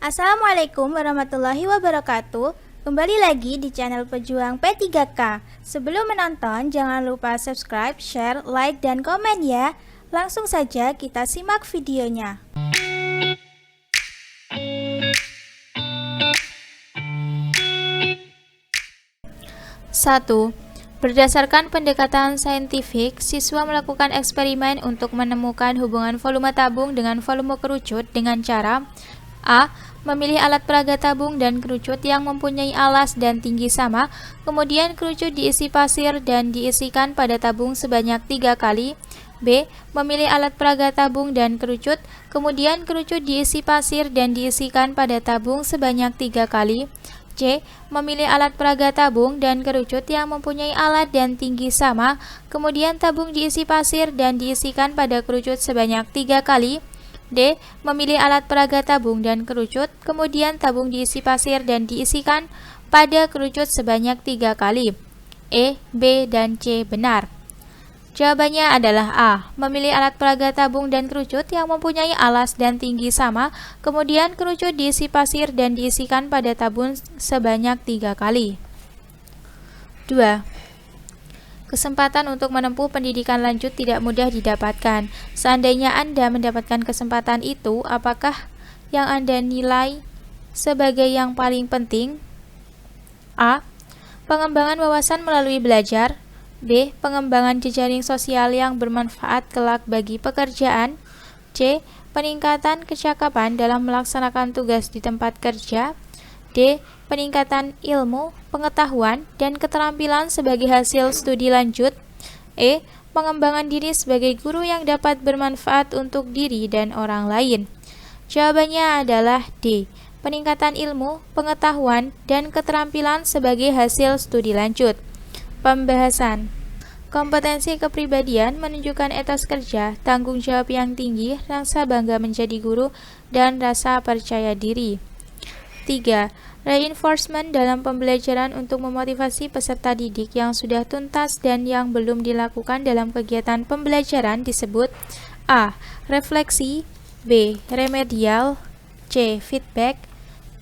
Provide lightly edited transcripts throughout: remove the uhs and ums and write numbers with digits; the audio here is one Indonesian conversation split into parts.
Assalamualaikum warahmatullahi wabarakatuh. Kembali lagi di channel Pejuang P3K. Sebelum menonton, jangan lupa subscribe, share, like, dan komen ya. Langsung saja kita simak videonya. 1. Berdasarkan pendekatan saintifik, siswa melakukan eksperimen untuk menemukan hubungan volume tabung dengan volume kerucut dengan cara A. Memilih alat peraga tabung dan kerucut yang mempunyai alas dan tinggi sama, kemudian kerucut diisi pasir dan diisikan pada tabung sebanyak 3 kali. B. Memilih alat peraga tabung dan kerucut, kemudian kerucut diisi pasir dan diisikan pada tabung sebanyak 3 kali. C. Memilih alat peraga tabung dan kerucut yang mempunyai alat dan tinggi sama, kemudian tabung diisi pasir dan diisikan pada kerucut sebanyak 3 kali. D. Memilih alat peraga tabung dan kerucut, kemudian tabung diisi pasir dan diisikan pada kerucut sebanyak 3 kali. E, B, dan C benar. Jawabannya adalah A. Memilih alat peraga tabung dan kerucut yang mempunyai alas dan tinggi sama, kemudian kerucut diisi pasir dan diisikan pada tabung sebanyak 3 kali. 2. Kesempatan untuk menempuh pendidikan lanjut tidak mudah didapatkan. Seandainya Anda mendapatkan kesempatan itu, apakah yang Anda nilai sebagai yang paling penting? A. Pengembangan wawasan melalui belajar. B. Pengembangan jejaring sosial yang bermanfaat kelak bagi pekerjaan. C. Peningkatan kecakapan dalam melaksanakan tugas di tempat kerja. D. Peningkatan ilmu, pengetahuan, dan keterampilan sebagai hasil studi lanjut. E. Pengembangan diri sebagai guru yang dapat bermanfaat untuk diri dan orang lain. Jawabannya adalah D. Peningkatan ilmu, pengetahuan, dan keterampilan sebagai hasil studi lanjut. Pembahasan. Kompetensi kepribadian menunjukkan etos kerja, tanggung jawab yang tinggi, rasa bangga menjadi guru, dan rasa percaya diri. 3. Reinforcement dalam pembelajaran untuk memotivasi peserta didik yang sudah tuntas dan yang belum dilakukan dalam kegiatan pembelajaran disebut A. Refleksi, B. Remedial, C. Feedback,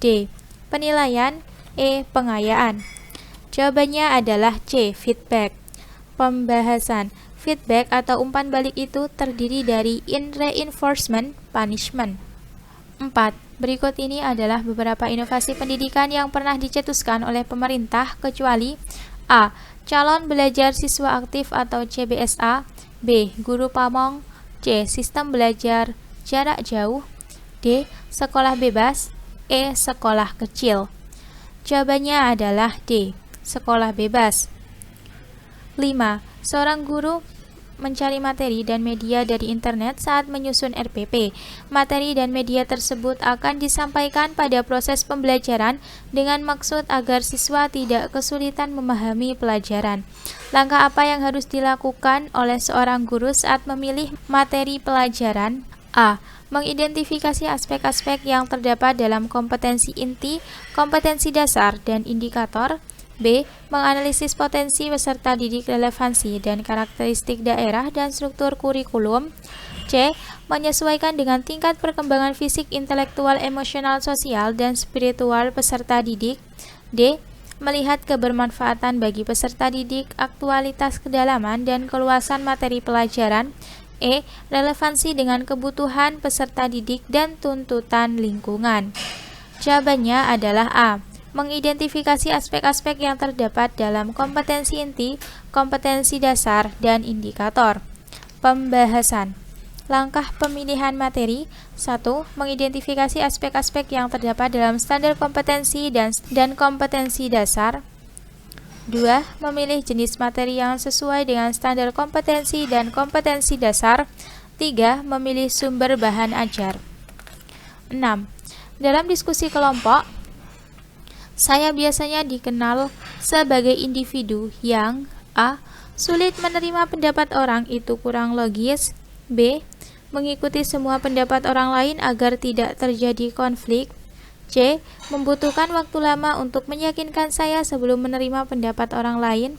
D. Penilaian, E. Pengayaan. Jawabannya adalah C. Feedback. Pembahasan. Feedback atau umpan balik itu terdiri dari reinforcement, punishment. 4. Berikut ini adalah beberapa inovasi pendidikan yang pernah dicetuskan oleh pemerintah kecuali A. Calon belajar siswa aktif atau CBSA, B. Guru pamong, C. Sistem belajar jarak jauh, D. Sekolah bebas, E. Sekolah kecil. Jawabannya adalah D. Sekolah bebas. 5. Seorang guru mencari materi dan media dari internet saat menyusun RPP. Materi dan media tersebut akan disampaikan pada proses pembelajaran dengan maksud agar siswa tidak kesulitan memahami pelajaran. Langkah apa yang harus dilakukan oleh seorang guru saat memilih materi pelajaran? A. Mengidentifikasi aspek-aspek yang terdapat dalam kompetensi inti, kompetensi dasar, dan indikator. B. Menganalisis potensi peserta didik, relevansi dan karakteristik daerah dan struktur kurikulum. C. Menyesuaikan dengan tingkat perkembangan fisik, intelektual, emosional, sosial, dan spiritual peserta didik. D. Melihat kebermanfaatan bagi peserta didik, aktualitas, kedalaman, dan keluasan materi pelajaran. E. Relevansi dengan kebutuhan peserta didik dan tuntutan lingkungan. Jawabannya adalah A. Mengidentifikasi aspek-aspek yang terdapat dalam kompetensi inti, kompetensi dasar, dan indikator. Pembahasan. Langkah pemilihan materi. 1. Mengidentifikasi aspek-aspek yang terdapat dalam standar kompetensi dan kompetensi dasar. 2. Memilih jenis materi yang sesuai dengan standar kompetensi dan kompetensi dasar. 3. Memilih sumber bahan ajar. 6. Dalam diskusi kelompok, saya biasanya dikenal sebagai individu yang A. Sulit menerima pendapat orang itu kurang logis, B. Mengikuti semua pendapat orang lain agar tidak terjadi konflik, C. Membutuhkan waktu lama untuk meyakinkan saya sebelum menerima pendapat orang lain,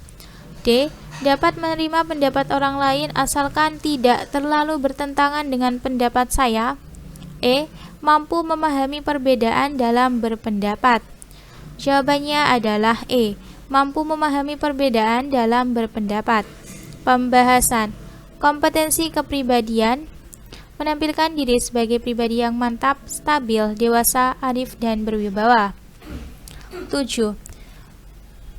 D. Dapat menerima pendapat orang lain asalkan tidak terlalu bertentangan dengan pendapat saya, E. mampu memahami perbedaan dalam berpendapat? Jawabannya adalah E. Mampu memahami perbedaan dalam berpendapat. Pembahasan. Kompetensi kepribadian menampilkan diri sebagai pribadi yang mantap, stabil, dewasa, arif, dan berwibawa. 7.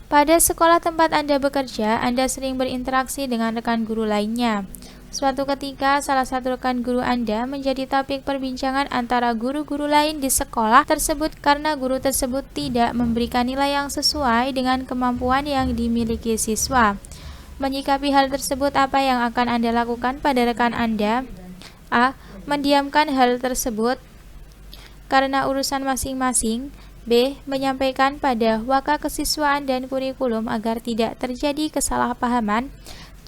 Pada sekolah tempat Anda bekerja, Anda sering berinteraksi dengan rekan guru lainnya. Suatu ketika, salah satu rekan guru Anda menjadi topik perbincangan antara guru-guru lain di sekolah tersebut karena guru tersebut tidak memberikan nilai yang sesuai dengan kemampuan yang dimiliki siswa. Menyikapi hal tersebut, apa yang akan Anda lakukan pada rekan Anda? A. Mendiamkan hal tersebut karena urusan masing-masing. B. Menyampaikan pada waka kesiswaan dan kurikulum agar tidak terjadi kesalahpahaman.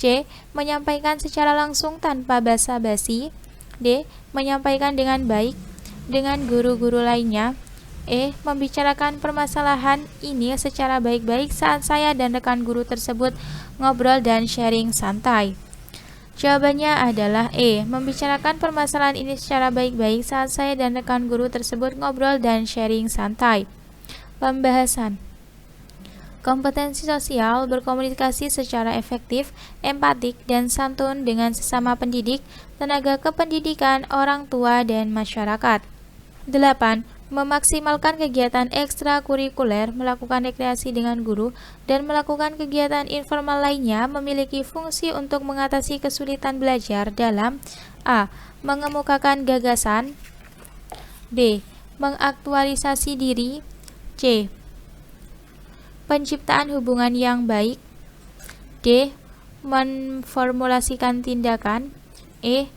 C. Menyampaikan secara langsung tanpa basa-basi. D. Menyampaikan dengan baik dengan guru-guru lainnya. E. Membicarakan permasalahan ini secara baik-baik saat saya dan rekan guru tersebut ngobrol dan sharing santai. Jawabannya adalah E. Membicarakan permasalahan ini secara baik-baik saat saya dan rekan guru tersebut ngobrol dan sharing santai. Pembahasan. Kompetensi sosial berkomunikasi secara efektif, empatik, dan santun dengan sesama pendidik, tenaga kependidikan, orang tua, dan masyarakat. 8. Memaksimalkan kegiatan ekstrakurikuler, melakukan rekreasi dengan guru, dan melakukan kegiatan informal lainnya memiliki fungsi untuk mengatasi kesulitan belajar dalam A. Mengemukakan gagasan. B. Mengaktualisasi diri. C. Penciptaan hubungan yang baik. D. Memformulasikan tindakan. E.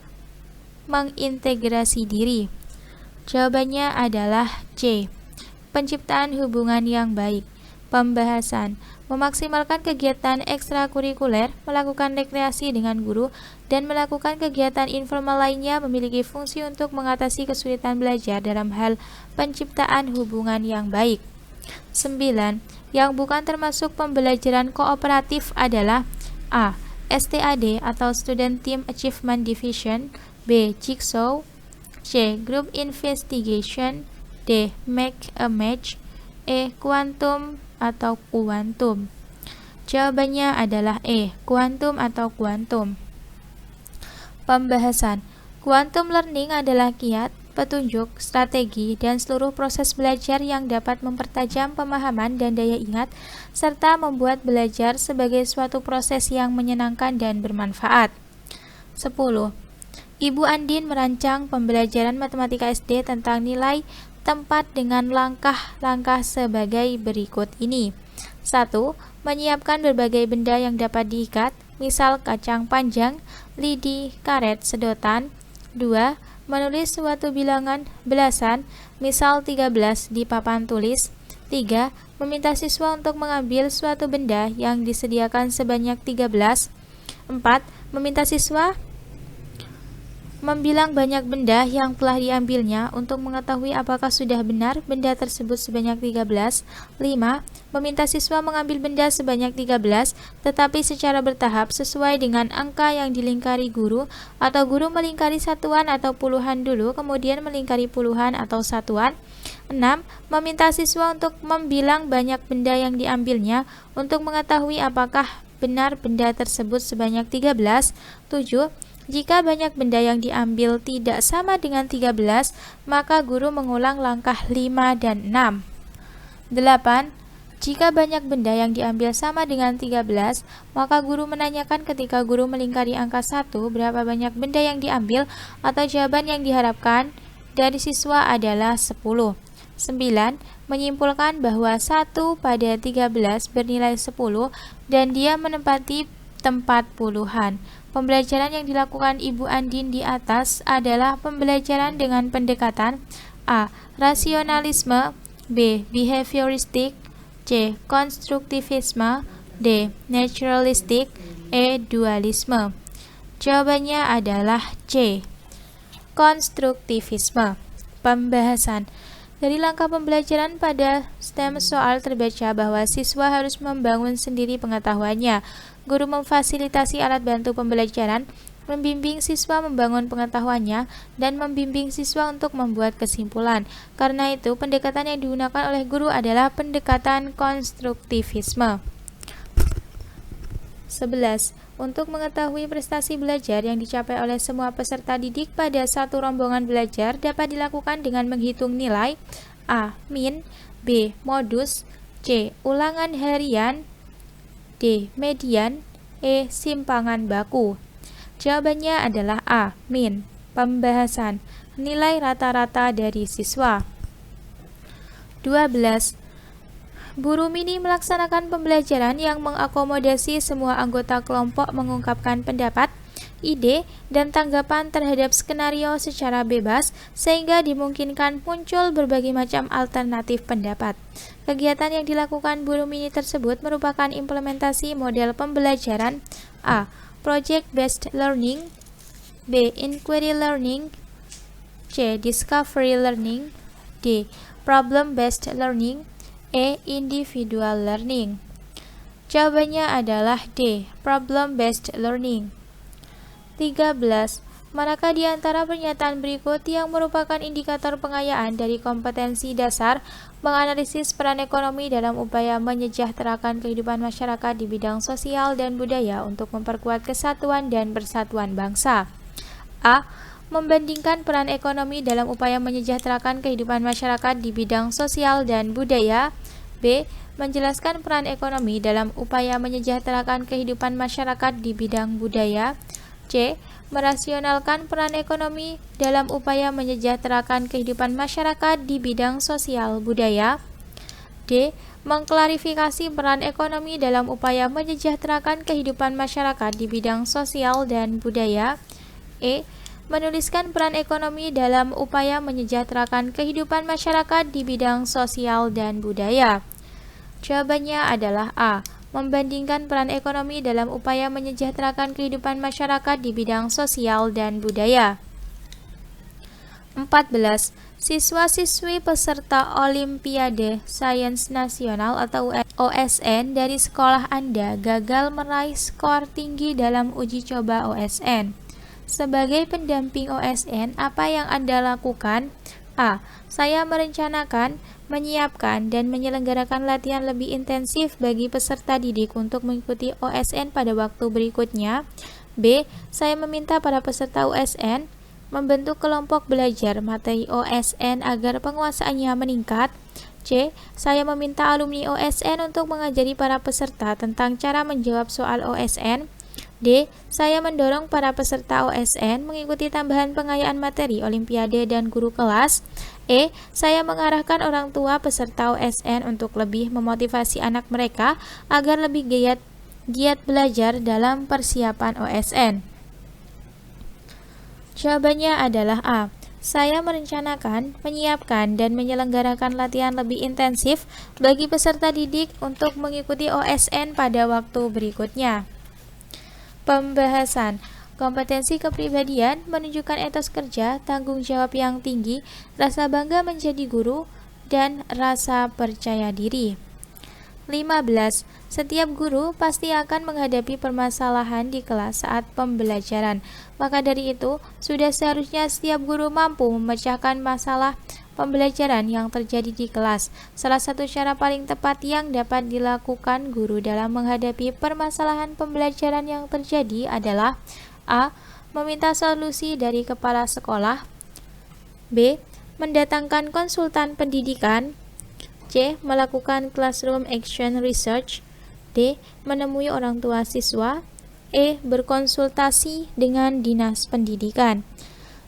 Mengintegrasi diri. Jawabannya adalah C. Penciptaan hubungan yang baik. Pembahasan. Memaksimalkan kegiatan ekstrakurikuler, melakukan rekreasi dengan guru, dan melakukan kegiatan informal lainnya memiliki fungsi untuk mengatasi kesulitan belajar dalam hal penciptaan hubungan yang baik. 9. Yang bukan termasuk pembelajaran kooperatif adalah A. STAD atau Student Team Achievement Division. B. Jigsaw. C. Group Investigation. D. Make a Match. E. Quantum atau Kuantum. Jawabannya adalah E. Quantum atau Kuantum. Pembahasan. Quantum learning adalah kiat, petunjuk, strategi, dan seluruh proses belajar yang dapat mempertajam pemahaman dan daya ingat, serta membuat belajar sebagai suatu proses yang menyenangkan dan bermanfaat. 10. Ibu Andin merancang pembelajaran matematika SD tentang nilai tempat dengan langkah-langkah sebagai berikut ini. 1. Menyiapkan berbagai benda yang dapat diikat, misal kacang panjang, lidi, karet, sedotan. 2. Menulis suatu bilangan belasan, misal 13 di papan tulis. 3. Meminta siswa untuk mengambil suatu benda yang disediakan sebanyak 13. 4. Meminta siswa membilang banyak benda yang telah diambilnya untuk mengetahui apakah sudah benar benda tersebut sebanyak 13. 5. Meminta siswa mengambil benda sebanyak 13 tetapi secara bertahap sesuai dengan angka yang dilingkari guru, atau guru melingkari satuan atau puluhan dulu kemudian melingkari puluhan atau satuan. 6. Meminta siswa untuk membilang banyak benda yang diambilnya untuk mengetahui apakah benar benda tersebut sebanyak 13. 7. Jika banyak benda yang diambil tidak sama dengan 13, maka guru mengulang langkah 5 dan 6. 8. Jika banyak benda yang diambil sama dengan 13, maka guru menanyakan ketika guru melingkari angka 1 berapa banyak benda yang diambil, atau jawaban yang diharapkan dari siswa adalah 10. 9. Menyimpulkan bahwa 1 pada 13 bernilai 10 dan dia menempati tempat puluhan. Pembelajaran yang dilakukan Ibu Andin di atas adalah pembelajaran dengan pendekatan A. Rasionalisme. B. Behavioristik. C. Konstruktivisme. D. Naturalistik. E. Dualisme. Jawabannya adalah C. Konstruktivisme. Pembahasan. Dari langkah pembelajaran pada stem soal terbaca bahwa siswa harus membangun sendiri pengetahuannya. Guru memfasilitasi alat bantu pembelajaran, membimbing siswa membangun pengetahuannya, dan membimbing siswa untuk membuat kesimpulan. Karena itu, pendekatan yang digunakan oleh guru adalah pendekatan konstruktivisme. 11. Untuk mengetahui prestasi belajar yang dicapai oleh semua peserta didik pada satu rombongan belajar dapat dilakukan dengan menghitung nilai A. Min, B. Modus, C. Ulangan harian, D. Median, E. Simpangan baku. Jawabannya adalah A. Min, pembahasan, nilai rata-rata dari siswa. 12. Guru mini melaksanakan pembelajaran yang mengakomodasi semua anggota kelompok mengungkapkan pendapat, ide, dan tanggapan terhadap skenario secara bebas sehingga dimungkinkan muncul berbagai macam alternatif pendapat. Kegiatan yang dilakukan guru mini tersebut merupakan implementasi model pembelajaran A. Project-based learning, B. Inquiry learning, C. Discovery learning, D. Problem-based learning, E. Individual learning. Jawabannya adalah D. Problem-based learning. 13. Manakah di antara pernyataan berikut yang merupakan indikator pengayaan dari kompetensi dasar menganalisis peran ekonomi dalam upaya menyejahterakan kehidupan masyarakat di bidang sosial dan budaya untuk memperkuat kesatuan dan persatuan bangsa? A. Membandingkan peran ekonomi dalam upaya menyejahterakan kehidupan masyarakat di bidang sosial dan budaya. B. Menjelaskan peran ekonomi dalam upaya menyejahterakan kehidupan masyarakat di bidang budaya. C. Merasionalkan peran ekonomi dalam upaya menyejahterakan kehidupan masyarakat di bidang sosial budaya. D. Mengklarifikasi peran ekonomi dalam upaya menyejahterakan kehidupan masyarakat di bidang sosial dan budaya. E. Menuliskan peran ekonomi dalam upaya menyejahterakan kehidupan masyarakat di bidang sosial dan budaya. Jawabannya adalah A. Membandingkan peran ekonomi dalam upaya menyejahterakan kehidupan masyarakat di bidang sosial dan budaya. 14. Siswa-siswi peserta Olimpiade Sains Nasional atau OSN dari sekolah Anda gagal meraih skor tinggi dalam uji coba OSN. Sebagai pendamping OSN, apa yang Anda lakukan? A. Saya merencanakan, menyiapkan, dan menyelenggarakan latihan lebih intensif bagi peserta didik untuk mengikuti OSN pada waktu berikutnya. B. Saya meminta para peserta OSN membentuk kelompok belajar materi OSN agar penguasaannya meningkat. C. Saya meminta alumni OSN untuk mengajari para peserta tentang cara menjawab soal OSN. D. Saya mendorong para peserta OSN mengikuti tambahan pengayaan materi Olimpiade dan guru kelas. E. Saya mengarahkan orang tua peserta OSN untuk lebih memotivasi anak mereka agar lebih giat belajar dalam persiapan OSN. Jawabannya adalah A. Saya merencanakan, menyiapkan, dan menyelenggarakan latihan lebih intensif bagi peserta didik untuk mengikuti OSN pada waktu berikutnya. Pembahasan. Kompetensi kepribadian menunjukkan etos kerja, tanggung jawab yang tinggi, rasa bangga menjadi guru, dan rasa percaya diri. 15. Setiap guru pasti akan menghadapi permasalahan di kelas saat pembelajaran. Maka dari itu, sudah seharusnya setiap guru mampu memecahkan masalah pembelajaran yang terjadi di kelas. Salah satu cara paling tepat yang dapat dilakukan guru dalam menghadapi permasalahan pembelajaran yang terjadi adalah A. Meminta solusi dari kepala sekolah, B. Mendatangkan konsultan pendidikan, C. Melakukan classroom action research, D. Menemui orang tua siswa, E. Berkonsultasi dengan dinas pendidikan.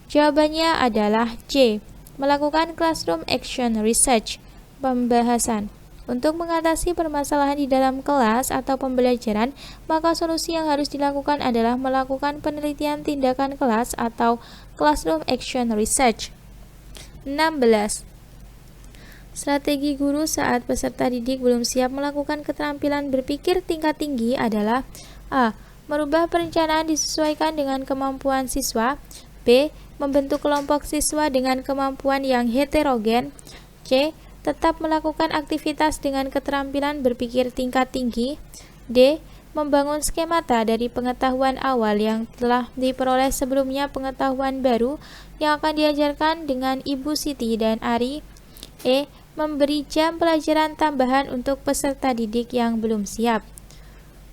Jawabannya adalah C. Melakukan classroom action research, pembahasan. Untuk mengatasi permasalahan di dalam kelas atau pembelajaran, maka solusi yang harus dilakukan adalah melakukan penelitian tindakan kelas atau classroom action research. 16. Strategi guru saat peserta didik belum siap melakukan keterampilan berpikir tingkat tinggi adalah A. Merubah perencanaan disesuaikan dengan kemampuan siswa, B. Membentuk kelompok siswa dengan kemampuan yang heterogen, C. Tetap melakukan aktivitas dengan keterampilan berpikir tingkat tinggi, D. membangun skemata dari pengetahuan awal yang telah diperoleh sebelumnya, pengetahuan baru yang akan diajarkan dengan Ibu Siti dan Ari. E. Memberi jam pelajaran tambahan untuk peserta didik yang belum siap.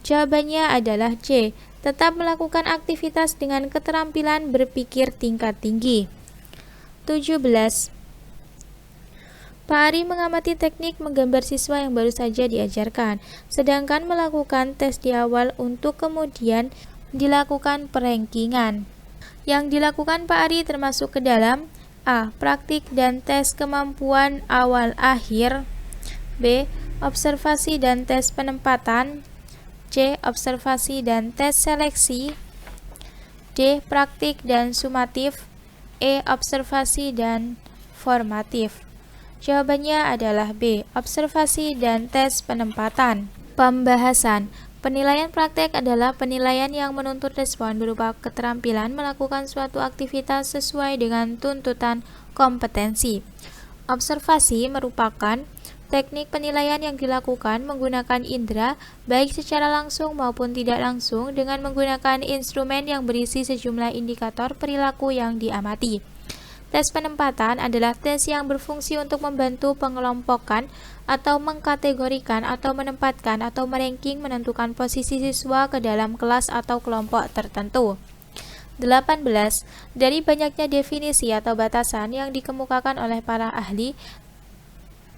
Jawabannya adalah C. Tetap melakukan aktivitas dengan keterampilan berpikir tingkat tinggi. 17. Pak Ari mengamati teknik menggambar siswa yang baru saja diajarkan, sedangkan melakukan tes di awal untuk kemudian dilakukan perankingan. Yang dilakukan Pak Ari termasuk ke dalam A. Praktik dan tes kemampuan awal akhir. B. Observasi dan tes penempatan. C. Observasi dan tes seleksi. D. Praktik dan sumatif. E. Observasi dan formatif. Jawabannya adalah B. Observasi dan tes penempatan. Pembahasan. Penilaian praktek adalah penilaian yang menuntut respon berupa keterampilan melakukan suatu aktivitas sesuai dengan tuntutan kompetensi. Observasi merupakan teknik penilaian yang dilakukan menggunakan indera, baik secara langsung maupun tidak langsung, dengan menggunakan instrumen yang berisi sejumlah indikator perilaku yang diamati. Tes penempatan adalah tes yang berfungsi untuk membantu pengelompokan atau mengkategorikan atau menempatkan atau meranking, menentukan posisi siswa ke dalam kelas atau kelompok tertentu. 18. Dari banyaknya definisi atau batasan yang dikemukakan oleh para ahli,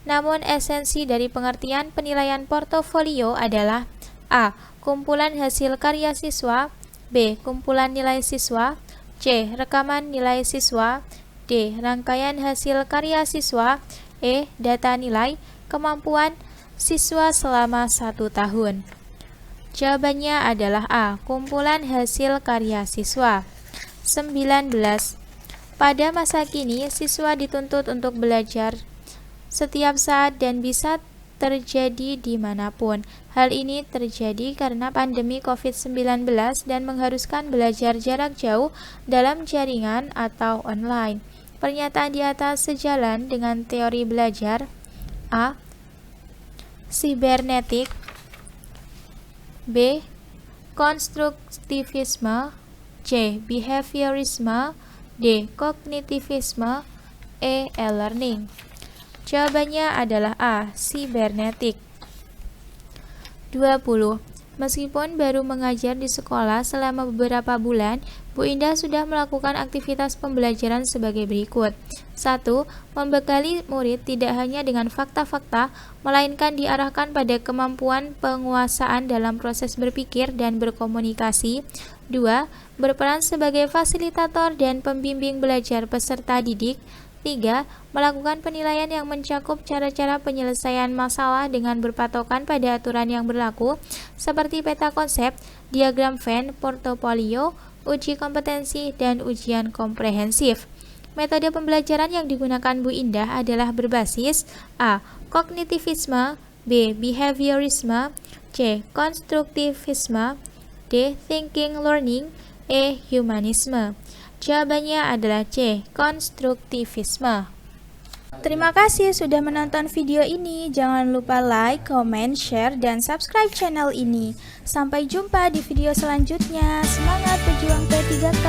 namun esensi dari pengertian penilaian portofolio adalah A. Kumpulan hasil karya siswa. B. Kumpulan nilai siswa. C. Rekaman nilai siswa. D. Rangkaian hasil karya siswa. E. Data nilai kemampuan siswa selama 1 tahun. Jawabannya adalah A. Kumpulan hasil karya siswa. 19. Pada masa kini, siswa dituntut untuk belajar setiap saat dan bisa terjadi dimanapun. Hal ini terjadi karena pandemi COVID-19 dan mengharuskan belajar jarak jauh dalam jaringan atau online. Pernyataan di atas sejalan dengan teori belajar. A. Sibernetik. B. Konstruktivisme. C. Behaviorisme. D. Kognitivisme. E. E-learning. Jawabannya adalah A. Sibernetik. 20. Meskipun baru mengajar di sekolah selama beberapa bulan, Bu Indah sudah melakukan aktivitas pembelajaran sebagai berikut. 1. Membekali murid tidak hanya dengan fakta-fakta, melainkan diarahkan pada kemampuan penguasaan dalam proses berpikir dan berkomunikasi. 2. Berperan sebagai fasilitator dan pembimbing belajar peserta didik. 3. Melakukan penilaian yang mencakup cara-cara penyelesaian masalah dengan berpatokan pada aturan yang berlaku, seperti peta konsep, diagram Venn, portofolio, uji kompetensi, dan ujian komprehensif. Metode pembelajaran yang digunakan Bu Indah adalah berbasis A. Kognitivisme. B. Behaviorisme. C. Konstruktivisme. D. Thinking learning. E. Humanisme. Jawabannya adalah C. Konstruktivisme. Terima kasih sudah menonton video ini. Jangan lupa like, comment, share, dan subscribe channel ini. Sampai jumpa di video selanjutnya. Semangat berjuang P3K.